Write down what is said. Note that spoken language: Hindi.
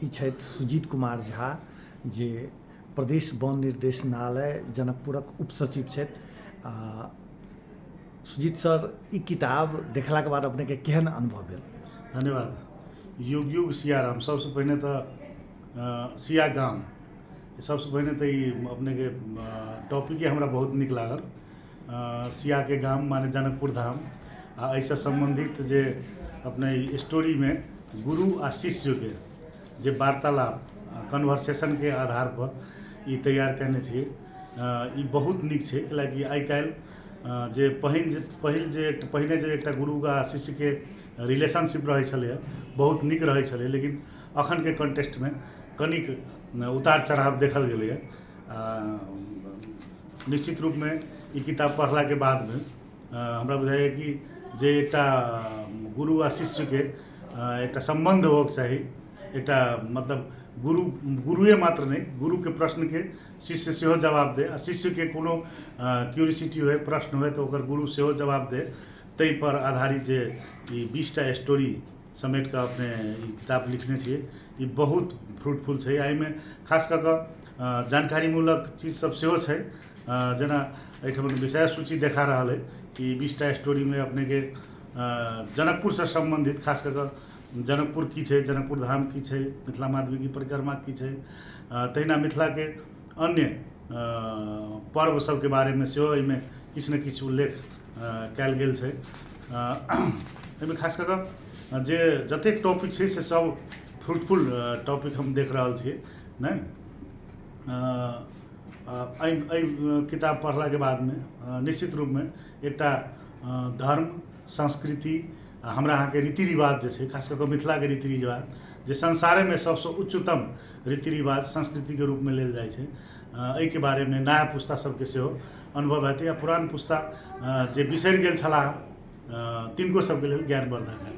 ई छथि सुजीत कुमार झा जे प्रदेश वन निर्देशनालय जनकपुरक उपसचिव छथि। सुजीत सर, ई किताब देखलाक बाद अपनेके केहन अनुभव भेल? धन्यवाद। युग युग सियाराम। सबसे पहले तो सिया गाम, सबसे पहले तो ये अपने के टॉपिक हमरा बहुत निक लागल। सिया के गाम माने जनकपुर धाम आ ऐसा संबंधित जे अपने स्टोरी में गुरु आ शिष्य के जे वार्तालाप कन्वर्सेशन के आधार पर ई तैयार करने छे। ई बहुत निक छे, कैलाकि आइ काल्हि जे पहिने जे एकटा गुरु आ शिष्य के रिलेशनशिप रहे छले बहुत निक रहे छले, लेकिन अखन के कंटेक्स्ट में कनिक उतार चढ़ाव देखल गेलै। निश्चित रूप में ई किताब पढ़ला के बाद में हमरा बुझाइए कि जे एकटा गुरु आ शिष्य के एकटा संबंध होक चाही। एकटा मतलब गुरुए मात्र नहीं, गुरु के प्रश्न के शिष्य सेहो जवाब दे, आ शिष्य के कोनो क्यूरियोसिटी हो, प्रश्न हो तो ओकर गुरु सेहो जवाब दे। तै पर आधारित जे 20टा स्टोरी समेट के अपने किताब लिखने छे। ये बहुत फ्रूटफुल है। आई में खास कर जानकारीमूलक चीज सब सेहो है। जना एठम विषय सूची देखा रहा है कि 20टा स्टोरी में अपने के जनकपुर से संबंधित, खास कर जनकपुर की है, जनकपुर धाम की है, मिथिला माधवी की परिक्रमा की है, तहिना मिथिला के अन्य पर्व सब के बारे में सेहो एहिमे किछु न किछु उल्लेख कयल गेल छै। एहिमे खास कर जे जतेक टॉपिक है से सब फ्रूटफुल टॉपिक हम देख रहा छे। नहीं किताब पढ़ला के बाद में निश्चित रूप में एकटा धर्म संस्कृति हमरा अहाँ के रीति रिवाज जैसे खास कर मिथिला के रीति रिवाज जे संसारे में सबसे उच्चतम रीति रिवाज संस्कृति के रूप में लेल जाय छै। एहि के बारे में नया पुस्ता सबके सेहो अनुभव हेतै, या पुरान पुस्ता जे बिसरि गेल छलाह तिनको सबके लेल ज्ञानवर्धक है।